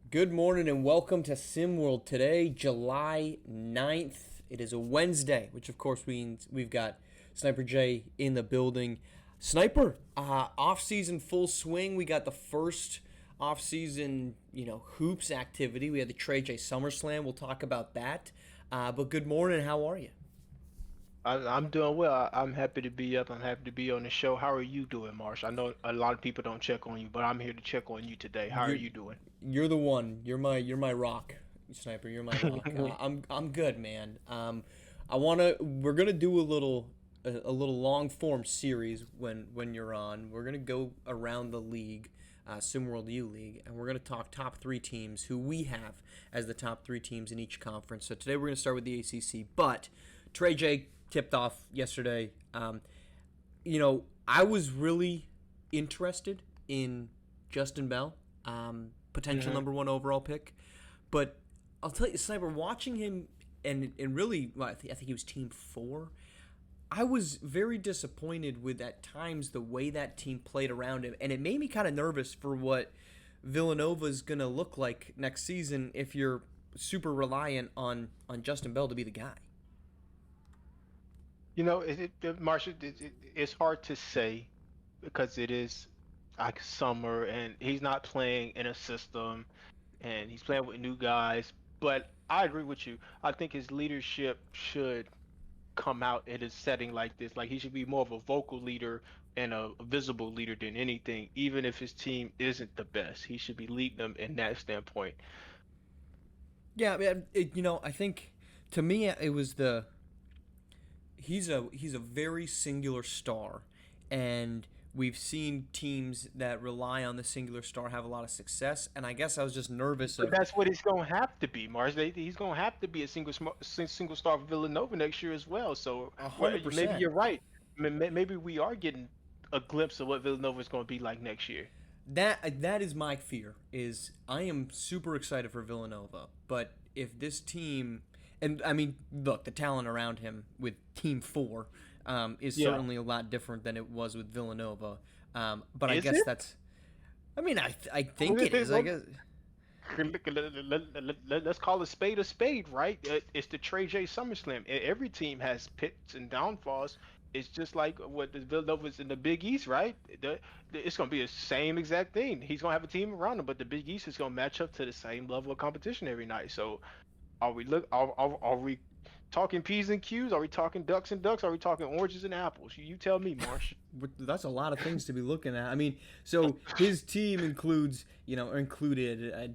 Good morning and welcome to SimWorld. Today, July 9th. It is a Wednesday, which of course means we've got Sniper J in the building. Sniper, off-season full swing. We got the first off-season, hoops activity. We had the Trey J SummerSlam. We'll talk about that. But good morning. How are you? I'm doing well. I'm happy to be up. I'm happy to be on the show. How are you doing, Marsh? I know a lot of people don't check on you, but I'm here to check on you today. How are You're you doing? you're the one. You're my rock, Sniper. You're my rock. I'm good, man. We're gonna do a little long form series when you're on. We're gonna go around the league, SimWorld U League, and we're gonna talk top three teams who we have as the top three teams in each conference. So today we're gonna start with the ACC, but Trey J tipped off yesterday. I was really interested in Justin Bell, potential hmm number one overall pick. But I'll tell you, Sniper, watching him and really, well, I think he was team four. I was very disappointed with at times the way that team played around him, and it made me kind of nervous for what Villanova's gonna look like next season if you're super reliant on Justin Bell to be the guy. Marsh, it's hard to say because it is like summer and he's not playing in a system and he's playing with new guys. But I agree with you. I think his leadership should come out in a setting like this. Like he should be more of a vocal leader and a visible leader than anything, even if his team isn't the best. He should be leading them in that standpoint. Yeah, I mean, I think to me it was the he's a very singular star, and we've seen teams that rely on the singular star have a lot of success. And I guess I was just nervous But of that's what he's gonna have to be, Mars. He's gonna have to be a single star for Villanova next year as well. So a well, hundred maybe percent. you're right. Maybe we are getting a glimpse of what Villanova is gonna be like next year. That is my fear. Is I am super excited for Villanova, but if this team, and I mean, look, the talent around him with Team Four is Yeah. certainly a lot different than it was with Villanova. But I Is guess it? that's. I mean, I think it is. I guess. Let's call a spade, right? It's the Trey J SummerSlam. Every team has pits and downfalls. It's just like what the Villanova's in the Big East, right? It's gonna be the same exact thing. He's gonna have a team around him, but the Big East is gonna match up to the same level of competition every night. So, are we talking P's and Q's? Are we talking ducks and ducks? Are we talking oranges and apples? You tell me, Marsh. That's a lot of things to be looking at. I mean, so his team included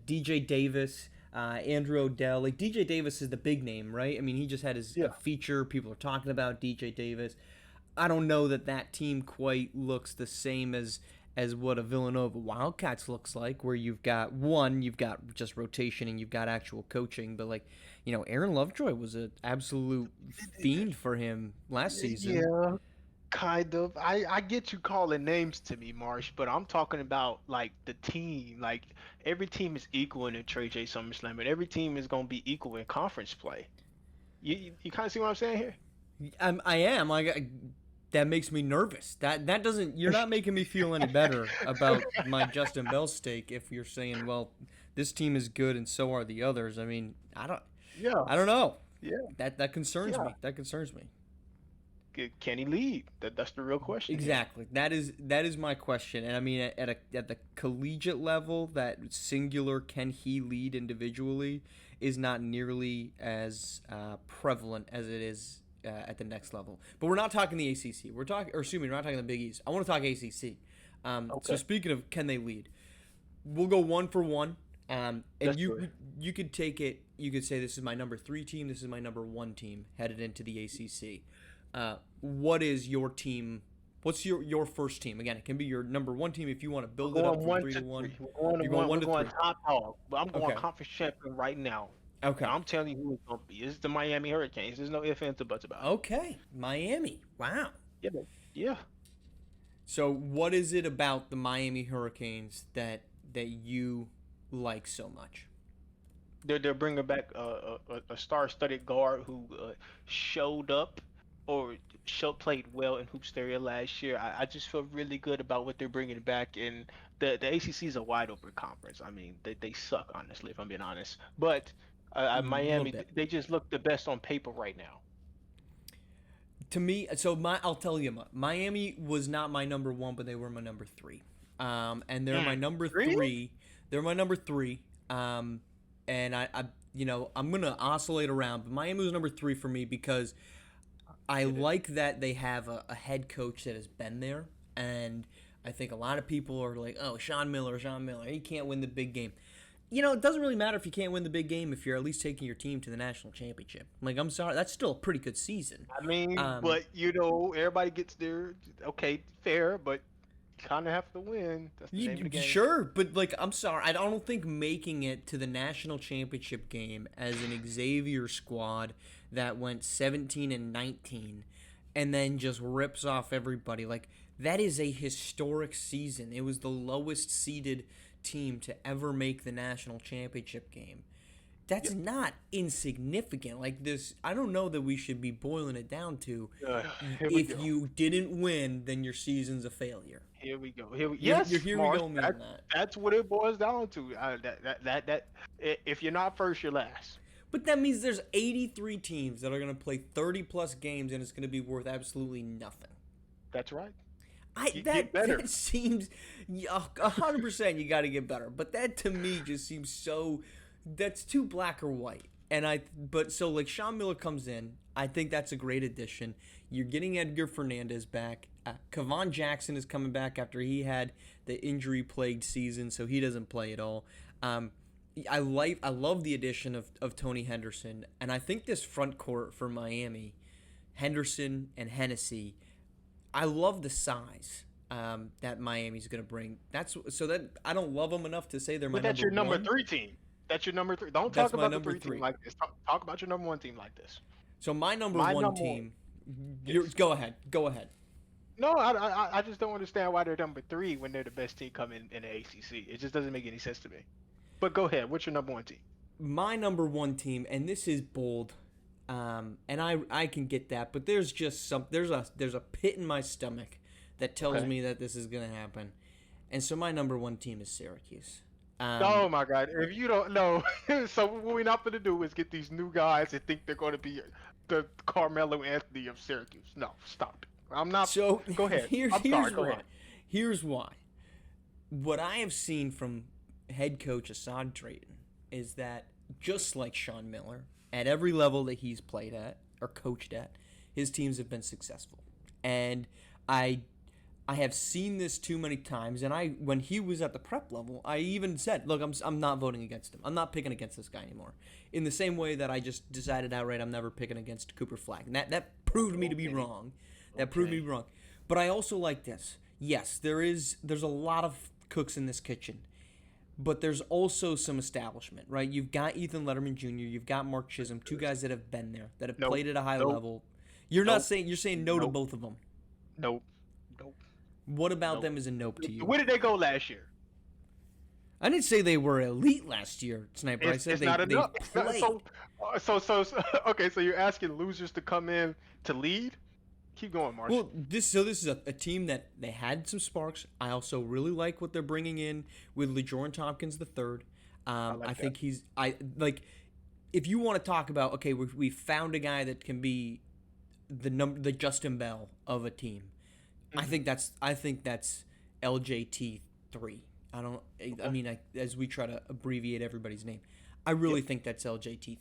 DJ Davis, Andrew Odell. Like DJ Davis is the big name, right? I mean, he just had his Yeah. feature. People are talking about DJ Davis. I don't know that that team quite looks the same as what a Villanova Wildcats looks like, where you've got just rotation and you've got actual coaching. But like, Aaron Lovejoy was an absolute fiend for him last season. Yeah. Kind of. I get you calling names to me, Marsh, but I'm talking about like the team. Like every team is equal in the Trey J SummerSlam, but every team is gonna be equal in conference play. You kind of see what I'm saying here? I am. That makes me nervous. That doesn't. You're not making me feel any better about my Justin Bell stake if you're saying, well, this team is good and so are the others. I mean, Yeah, I don't know. yeah, That concerns yeah. me. That concerns me. Can he lead? That's the real question here. Exactly. That is my question. And I mean, at the collegiate level, that singular can he lead individually is not nearly as prevalent as it is at the next level. But we're not talking the ACC. We're talking, or excuse me, we're not talking the Big East. I want to talk ACC. So Okay, speaking of can they lead, we'll go one for one. And let's do it. you could take it. You could say this is my number three team. This is my number one team headed into the ACC. What is your team? What's your first team? Again, it can be your number one team if you want to We're build it up going from one three to to one. three. We're going to You're going one. one We're to going three. top dog. But I'm going Okay. conference champion right now. And Okay. I'm telling you who it's gonna be. It's the Miami Hurricanes. There's no ifs, ands, or buts about it. Okay. Miami. Wow. Yeah, man. Yeah. So what is it about the Miami Hurricanes that you like so much? They're bringing back a star-studded guard who showed up or played well in Hoopsteria last year. I just feel really good about what they're bringing back, and the ACC is a wide open conference. I mean, they suck, honestly, if I'm being honest. But A little Miami, bit. they just look the best on paper right now. To me, I'll tell you, Miami was not my number one, but they were my number three. And they're my number Really? three. They're my number three. And I'm gonna oscillate around, but Miami was number three for me because I like that they have a head coach that has been there, and I think a lot of people are like, "Oh, Sean Miller, he can't win the big game." It doesn't really matter if you can't win the big game if you're at least taking your team to the national championship. Like, I'm sorry, that's still a pretty good season. I mean, Um, but everybody gets there. Okay, fair, but you kind of have to win. That's the name of the game. Sure, but like, I'm sorry, I don't think making it to the national championship game as an Xavier squad that went 17-19 and then just rips off everybody, like, that is a historic season. It was the lowest seeded team to ever make the national championship game. That's not insignificant. Like, this, I don't know that we should be boiling it down to if you didn't win, then your season's a failure. Here we go. You're Yes, here Mark, we go, me on that. that's what it boils down to. If you're not first, you're last. But that means there's 83 teams that are going to play 30 plus games, and it's going to be worth absolutely nothing. That's right. That get better. that seems 100%. You got to get better, but that to me just seems so. That's too black or white. So like Sean Miller comes in, I think that's a great addition. You're getting Edgar Fernandez back. Kevon Jackson is coming back after he had the injury-plagued season, so he doesn't play at all. I love the addition of Tony Henderson, and I think this front court for Miami, Henderson and Hennessy, I love the size that Miami's going to bring. That I don't love them enough to say they're my But that's your number number one. 3 team. That's your number 3. Don't That's talk my about the number 3 three. team like this. Talk about your number 1 team like this. So my number My one number team. Yes. Go ahead. No, I just don't understand why they're number 3 when they're the best team coming in the ACC. It just doesn't make any sense to me. But go ahead. What's your number 1 team? My number one team, and this is bold, and I can get that, but there's just there's a pit in my stomach that tells me that this is gonna happen, and so my number one team is Syracuse. Oh my God! If you don't know, so what we're not going to do is get these new guys that think they're going to be the Carmelo Anthony of Syracuse. No, stop it. I'm not. So Go ahead. Here's Go why. ahead. Here's why. What I have seen from head coach Assad Drayton is that just like Sean Miller, at every level that he's played at or coached at, his teams have been successful. And I have seen this too many times, and when he was at the prep level, I even said, look, I'm not voting against him. I'm not picking against this guy anymore. In the same way that I just decided outright I'm never picking against Cooper Flag. And that proved me to be wrong. Proved me wrong. But I also like this. Yes, there's a lot of cooks in this kitchen. But there's also some establishment, right? You've got Ethan Letterman Jr., you've got Mark Chisholm, 2 guys that have been there, that have played at a high level. You're saying no to both of them. Nope. What about them as a nope to you? Where did they go last year? I didn't say they were elite last year, Sniper. I said it's not enough. played. So okay. So you're asking losers to come in to lead? Keep going, Marshall. Well, this is a team that they had some sparks. I also really like what they're bringing in with LeJoran Tompkins III. I think if you want to talk about, okay, we found a guy that can be the Justin Bell of a team. I think that's LJT3. I mean, as we try to abbreviate everybody's name, I really think that's LJT3.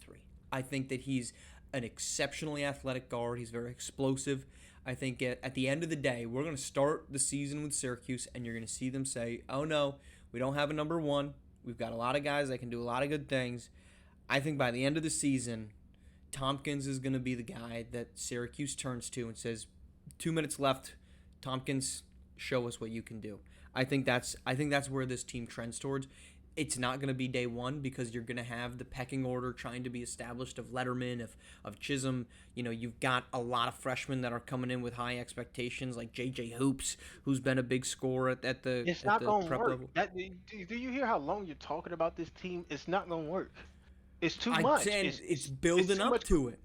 I think that he's an exceptionally athletic guard. He's very explosive. I think at the end of the day, we're going to start the season with Syracuse, and you're going to see them say, oh, no, we don't have a number one. We've got a lot of guys that can do a lot of good things. I think by the end of the season, Tompkins is going to be the guy that Syracuse turns to and says, 2 minutes left, Tompkins, show us what you can do. I think that's where this team trends towards. It's not going to be day one because you're going to have the pecking order trying to be established of Letterman, of Chisholm. You've got a lot of freshmen that are coming in with high expectations, like J.J. Hoops, who's been a big scorer at the It's not going to prep work. level. Do you hear how long you're talking about this team? It's not going to work. It's too much. It's building up to it.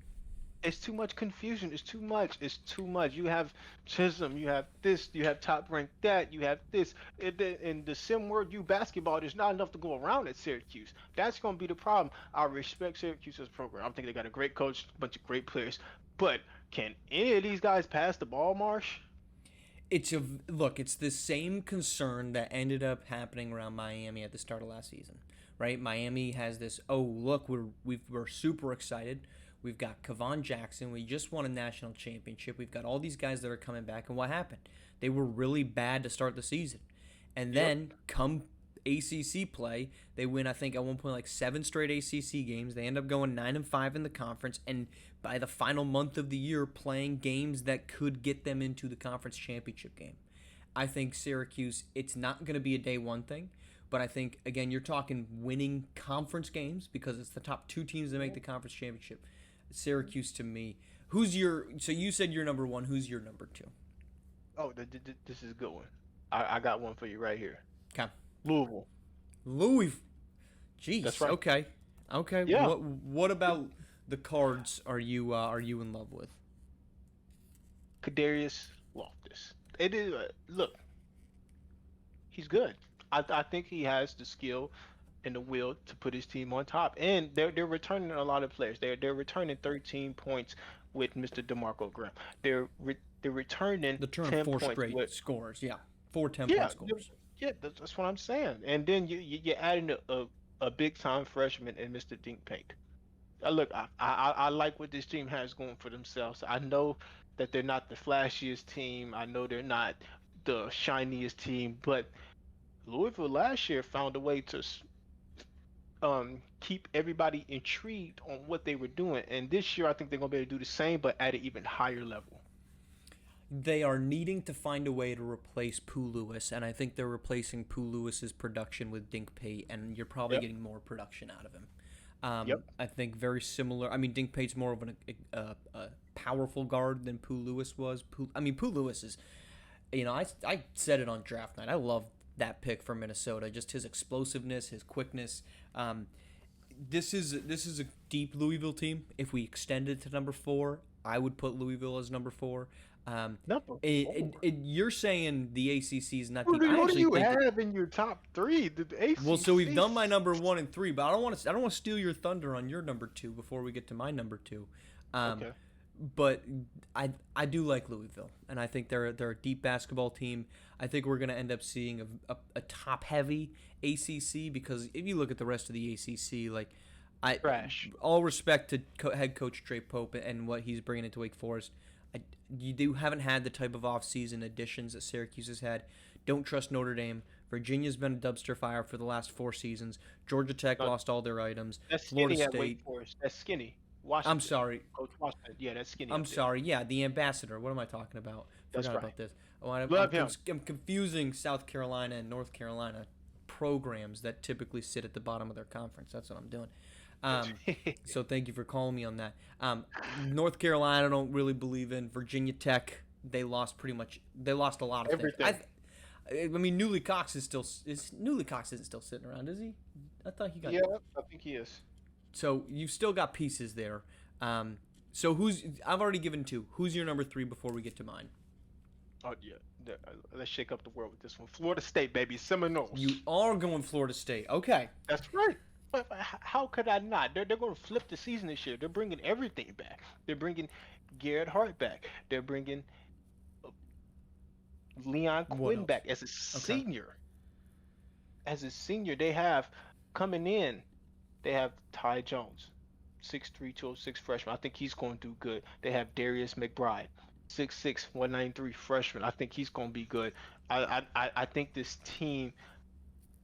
It's too much confusion. It's too much. It's too much. You have Chisholm. You have this. You have top rank that. You have this. In the SimWorld U basketball, there's not enough to go around at Syracuse. That's going to be the problem. I respect Syracuse's program. I think they got a great coach, a bunch of great players. But can any of these guys pass the ball, Marsh? It's the same concern that ended up happening around Miami at the start of last season, right? Miami has this. Oh, look, we're super excited. We've got Kevon Jackson. We just won a national championship. We've got all these guys that are coming back. And what happened? They were really bad to start the season, and then come ACC play, they win. I think at one point like 7 straight ACC games. They end up going 9-5 in the conference, and by the final month of the year, playing games that could get them into the conference championship game. I think Syracuse, it's not going to be a day one thing, but I think, again, you're talking winning conference games because it's the top 2 teams that make the conference championship. Syracuse, to me. So you said you're number 1. Who's your number 2? Oh, this is a good one. I got one for you right here. Okay. Louisville. Jeez. That's right. Okay. Yeah. What about the Cards are you in love with? Kadarius Loftus. It is look. He's good. I think he has the skill and the will to put his team on top. And they're returning a lot of players. They're returning 13 points with Mr. DeMarco Graham. They're returning The turn 10 4 points straight with, scores. Yeah. 4 10-point scores. Yeah, that's what I'm saying. And then you're adding a big time freshman in Mr. Dink Pate. Look, I like what this team has going for themselves. I know that they're not the flashiest team. I know they're not the shiniest team, but Louisville last year found a way to keep everybody intrigued on what they were doing. And this year, I think they're going to be able to do the same, but at an even higher level. They are needing to find a way to replace Pooh Lewis, and I think they're replacing Pooh Lewis's production with Dink Pate, and you're probably getting more production out of him. I think very similar. I mean, Dink Pate's more of a powerful guard than Pooh Lewis was. Pooh Lewis is, I said it on draft night. I love that pick for Minnesota. Just his explosiveness, his quickness. This is a deep Louisville team. If we extend it to number 4, I would put Louisville as number 4. You're saying the ACC is not deep. What do you have in your top 3? The ACC. Well, so we've done my number 1 and 3, but I don't want to steal your thunder on your number 2 before we get to my number 2. Okay. But I do like Louisville, and I think they're a deep basketball team. I think we're going to end up seeing a top heavy ACC, because if you look at the rest of the ACC, like Trash. All respect to head coach Trey Pope and what he's bringing into Wake Forest. You haven't had the type of offseason additions that Syracuse has had. Don't trust Notre Dame. Virginia's been a dumpster fire for the last 4 seasons. Georgia Tech lost all their items. That's Florida skinny State. at Wake Forest. That's skinny. Washington. I'm sorry. Coach Washington. Yeah, that's skinny. I'm sorry. Yeah, the ambassador. What am I talking about? That's Forgot right. about this. I'm confusing South Carolina and North Carolina programs that typically sit at the bottom of their conference. That's what I'm doing. So thank you for calling me on that. North Carolina, I don't really believe in. Virginia Tech, they lost a lot of Everything. things. I mean, Newly Cox isn't still sitting around, is he? I thought he got. Yeah, I think he is. So you've still got pieces there. So I've already given 2. Who's your number 3 before we get to mine? Oh yeah. Let's shake up the world with this one. Florida State, baby, Seminoles. You are going Florida State. Okay. That's right. But how could I not? They're going to flip the season this year. They're bringing everything back. They're bringing Garrett Hart back. They're bringing Leon Quinn back as a senior. As a senior, they have coming in. They have Ty Jones, 6'3", 206 freshman. I think he's going to do good. They have Darius McBride, 6'6", 193 freshman. I think he's going to be good. I think this team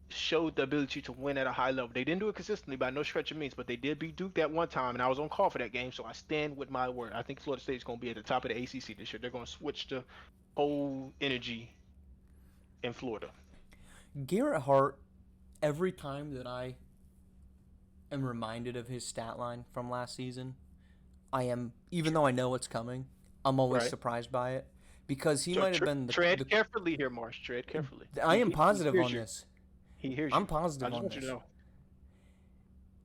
showed the ability to win at a high level. They didn't do it consistently by no stretch of means, but they did beat Duke that one time, and I was on call for that game, so I stand with my word. I think Florida State is going to be at the top of the ACC this year. They're going to switch the whole energy in Florida. Garrett Hart, every time that I am reminded of his stat line from last season, even though I know it's coming, I'm always surprised by it, because he might have been tread carefully here, Marsh. Tread carefully. I am positive on this. He hears you. I'm positive on I just want this. you to know.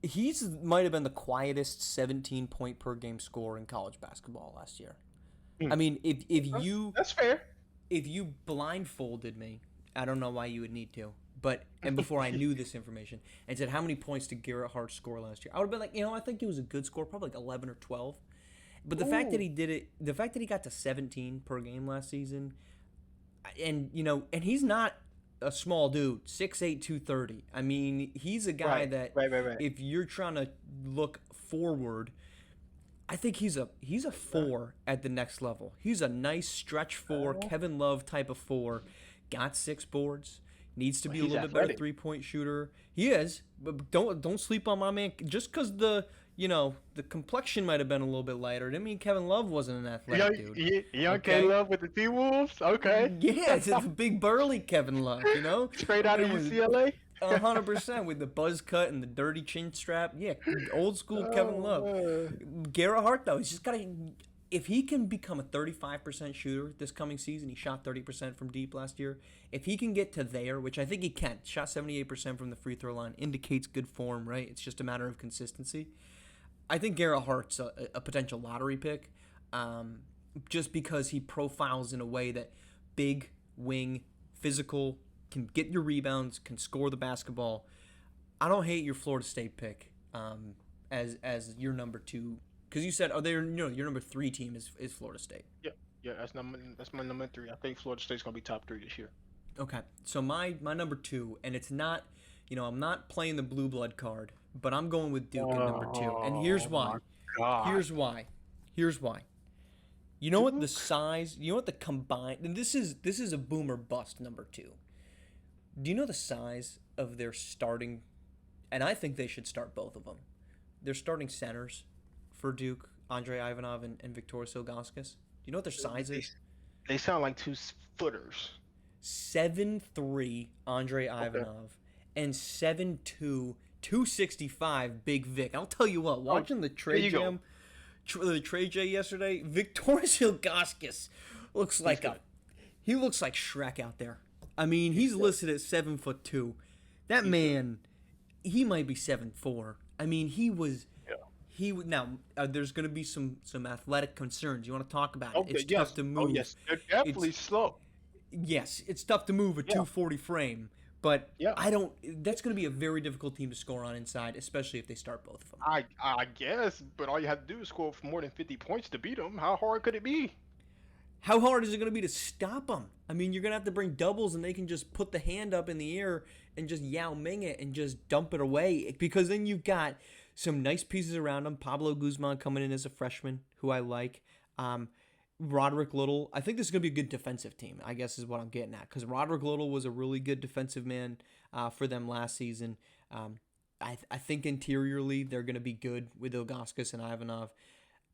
He's might have been the quietest 17-point per game scorer in college basketball last year. Hmm. I mean, That's fair. if you blindfolded me, I don't know why you would need to, but and before I knew this information, and said how many points did Garrett Hart score last year, I would have been like, I think he was a good score, probably like 11 or 12. But the fact that Ooh. he did it, the fact that he got to 17 per game last season, and and he's not a small dude, 6'8", 230. I mean, he's a guy Right, that right. if you're trying to look forward, I think he's a four at the next level. He's a nice stretch four, Uh, Kevin Love type of four. Got 6 boards. Needs to be a he's little bit better athletic. 3-point shooter. He is, but don't sleep on my man. Just because the complexion might have been a little bit lighter, didn't mean Kevin Love wasn't an athletic dude. Young K Okay. Love with the T Wolves. Okay. Yeah, it's a big burly Kevin Love. Straight out of It was UCLA. 100% with the buzz cut and the dirty chin strap. Yeah, old school Kevin Oh Love. man. Garrett Hart though, he's just got to. If he can become a 35% shooter this coming season, he shot 30% from deep last year. If he can get to there, which I think he can, shot 78% from the free throw line, indicates good form, right? It's just a matter of consistency. I think Garrett Hart's a potential lottery pick, just because he profiles in a way that big, wing, physical, can get your rebounds, can score the basketball. I don't hate your Florida State pick as your number two, because you said your number three team is Florida State. Yeah, yeah. That's my number three. I think Florida State's gonna be top three this year. Okay, so my number two, and it's not, I'm not playing the blue blood card, but I'm going with Duke at number two, and here's Oh why. my God. Here's why. Here's why. You know what the Duke. size? You know what the combined? And this is a boomer bust number two. Do you know the size of their starting? And I think they should start both of them. Their starting centers for Duke, Andre Ivanov and Viktoras Ilgauskas. Do you know what their size They, is? they sound like footers. 7'3" Andre Okay. Ivanov and 7'2", 265 Big Vic. I'll tell you what, Oh, watching the there trade you go. jam, the trade J yesterday, Viktoras Ilgauskas looks He's like good. he looks like Shrek out there. I mean, he's Good. listed at 7'2". That He's good. man, he might be 7'4". I mean, Yeah. now. There's going to be some athletic concerns. You want to talk about it? Okay. It's tough Yes. to Oh move. yes. They're It's definitely slow. Yes, it's tough to move a Yeah. 240 frame, but Yeah. I don't. That's going to be a very difficult team to score on inside, especially if they start both of them. I guess, but all you have to do is score for more than 50 points to beat them. How hard could it be? How hard is it going to be to stop them? I mean, you're going to have to bring doubles, and they can just put the hand up in the air and just Yao Ming it and just dump it away. Because then you've got some nice pieces around them. Pablo Guzman coming in as a freshman, who I like. Roderick Little. I think this is going to be a good defensive team, I guess is what I'm getting at. Because Roderick Little was a really good defensive man for them last season. I think interiorly they're going to be good with Ilgauskas and Ivanov.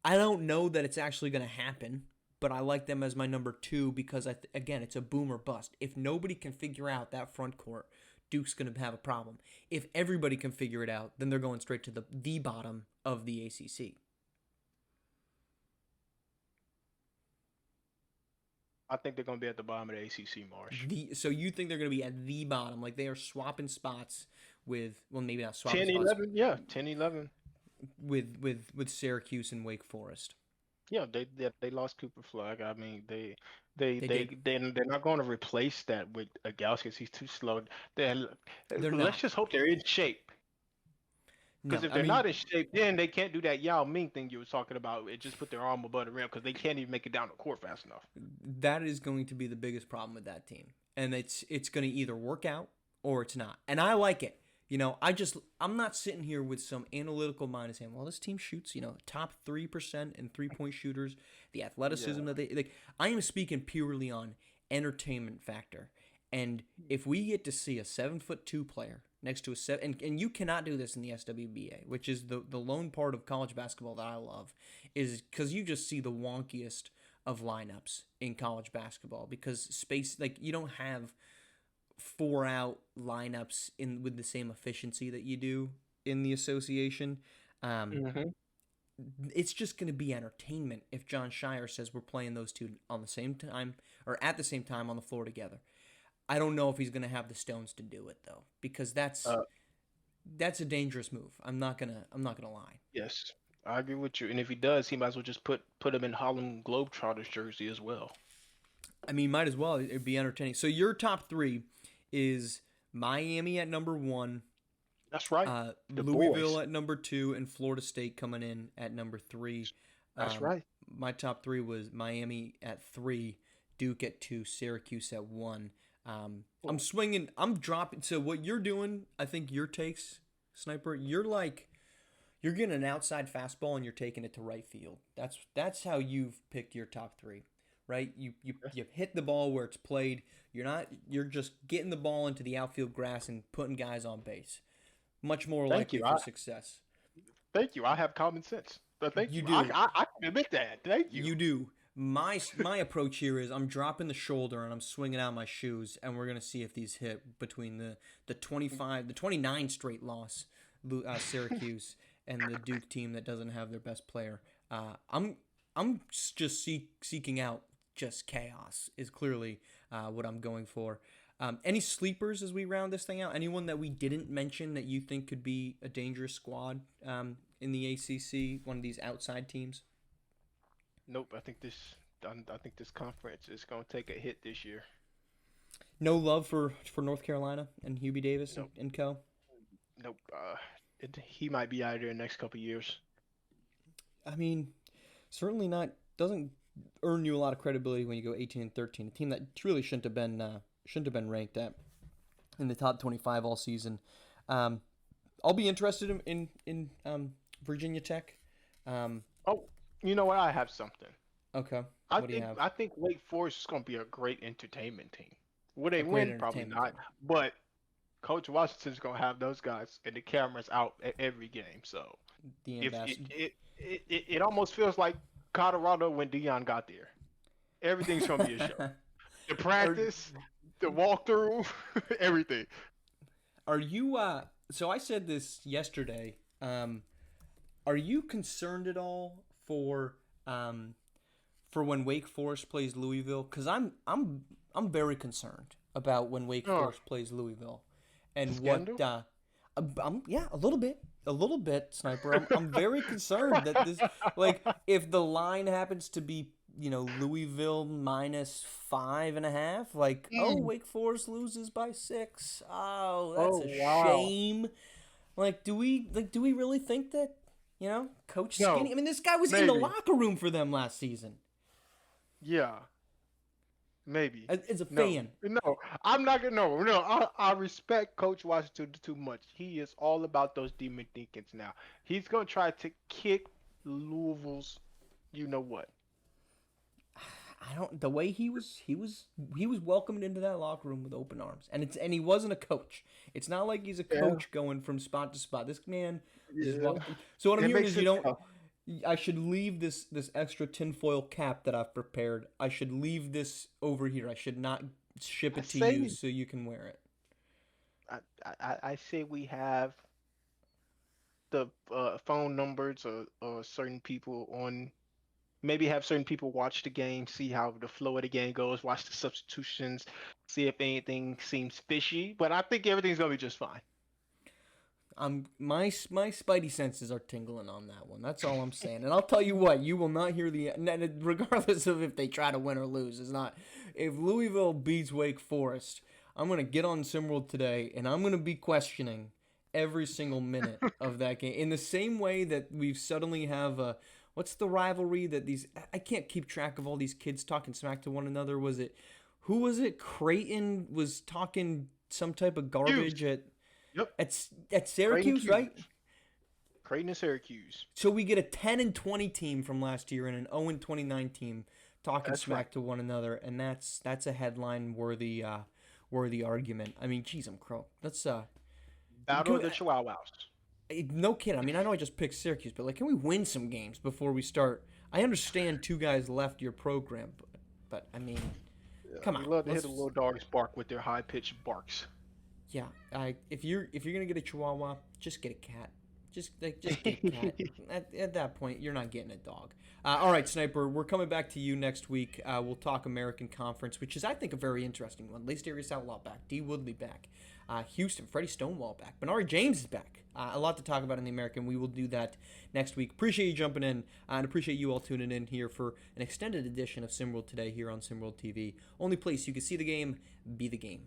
I don't know that it's actually going to happen, but I like them as my number two because, again, it's a boom or bust. If nobody can figure out that front court, Duke's going to have a problem. If everybody can figure it out, then they're going straight to the bottom of the ACC. I think they're gonna be at the bottom of the ACC, Marsh. So you think they're going to be at the bottom, like they are swapping spots with, well, maybe not swapping 10, spots 11, yeah, 10, 11. with Syracuse and Wake Forest. Yeah, they lost Cooper Flag. I mean, they They they did. they're not going to replace that with a Gauskas. He's too slow. They They're let's not. just hope they're in shape. Because No, if I they're mean not in shape, then they can't do that Yao Ming thing you were talking about. It just put their arm above the rim because they can't even make it down the court fast enough. that is going to be the biggest problem with that team, and it's going to either work out or it's not. And I like it. I'm not sitting here with some analytical mind and saying, well, this team shoots, top 3% in 3-point shooters, the athleticism Yeah. that they like. I am speaking purely on entertainment factor. And if we get to see a 7'2" player next to a seven, and you cannot do this in the SWBA, which is the lone part of college basketball that I love, is because you just see the wonkiest of lineups in college basketball because space, like, you don't have 4 out lineups in with the same efficiency that you do in the association. Um, Hmm. it's just going to be entertainment if John Shire says we're playing those two on the same time or at the same time on the floor together. I don't know if he's going to have the stones to do it though, because that's Uh, that's a dangerous move. I'm not gonna lie. Yes, I agree with you. And if he does, he might as well just put him in Harlem Globetrotters jersey as well. I mean, might as well. It'd be entertaining. So your top three is Miami at number one, That's right. The Louisville boys. at number two, and Florida State coming in at number three. That's Um, right. my top three was Miami at three, Duke at two, Syracuse at one. I'm swinging. I'm dropping. So what you're doing, I think your takes, Sniper. You're getting an outside fastball and you're taking it to right field. That's how you've picked your top three, right? You hit the ball where it's played. You're just getting the ball into the outfield grass and putting guys on base. Much more Thank likely you. for success. Thank you. I have common sense. But thank You you. do. I can admit that. Thank you. You do. My approach here is I'm dropping the shoulder and I'm swinging out my shoes, and we're gonna see if these hit between the 29 straight loss, Syracuse, and the Duke team that doesn't have their best player. I'm just seeking out just chaos is clearly what I'm going for. Any sleepers as we round this thing out? Anyone that we didn't mention that you think could be a dangerous squad in the ACC? One of these outside teams. Nope. I think this conference is going to take a hit this year. No love for North Carolina and Hubie Davis Nope. and co. Nope. He might be out of there in the next couple of years. I mean, certainly not. Doesn't earn you a lot of credibility when you go 18-13. A team that really shouldn't have been ranked at in the top 25 all season. I'll be interested in Virginia Tech. Oh, you know what? I have something. Okay, I what do you think have? I think Wake Forest is going to be a great entertainment team. Will they A great win? Probably entertainment not. team. But Coach Washington's going to have those guys and the cameras out at every game. So The if ambassador. it almost feels like Colorado when Dion got there. Everything's going to be a show. The are practice, the walkthrough, everything. are you? So I said this yesterday. Are you concerned at all for when Wake Forest plays Louisville? Because I'm very concerned about when Wake Oh, Forest plays Louisville, and scandal? yeah, a little bit, Sniper. I'm very concerned that this, like, if the line happens to be, Louisville -5.5, like, oh, Mm. Wake Forest loses by 6. Oh, that's Oh a wow. shame. Like, do we really think that, Coach Skinny? I No, mean, this guy was in the maybe. locker room for them last season Yeah, maybe. as a No, fan. no, I'm not gonna. No, no. I respect Coach Washington too much. He is all about those Demon Deacons now. He's gonna try to kick Louisville's. You know what? I don't the way he was welcomed into that locker room with open arms, and he wasn't a coach. It's not like he's a Yeah, coach going from spot to spot. This man is yeah. welcome. So what I'm It hearing makes is you it don't. tough. I should leave this extra tinfoil cap that I've prepared. I should leave this over here. I should not ship I it to you say, so you can wear it. I say we have the phone numbers or certain people on. Maybe have certain people watch the game, see how the flow of the game goes, watch the substitutions, see if anything seems fishy. But I think everything's gonna be just fine. My spidey senses are tingling on that one. That's all I'm saying. And I'll tell you what, you will not hear regardless of if they try to win or lose. It's not if Louisville beats Wake Forest. I'm gonna get on SimWorld today, and I'm gonna be questioning every single minute of that game. In the same way that we suddenly have a what's the rivalry that these I can't keep track of all these kids talking smack to one another. Who was it? Creighton was talking some type of Hughes. garbage Yep. at Creighton Syracuse, right? Hughes. Creighton and Syracuse. So we get a 10-20 team from last year and an 0-29 team talking That's right. smack to one another, and that's a headline worthy argument. I mean, geez, I'm crow. That's Battle can of the Chihuahuas. no kid. I mean, I know I just picked Syracuse, but like, can we win some games before we start? I understand two guys left your program, but I mean, Yeah, come we on, love to hear let's the little dogs bark with their high pitched barks. yeah. If you're gonna get a Chihuahua, just get a cat. Just get a cat. At that point, you're not getting a dog. All right, Sniper, we're coming back to you next week. We'll talk American Conference, which is, I think, a very interesting one. Lacedarius Outlaw back. D. Woodley back. Houston, Freddie Stonewall back. Benari James is back. A lot to talk about in the American. We will do that next week. Appreciate you jumping in, and appreciate you all tuning in here for an extended edition of SimWorld Today here on SimWorld TV. Only place you can see the game, be the game.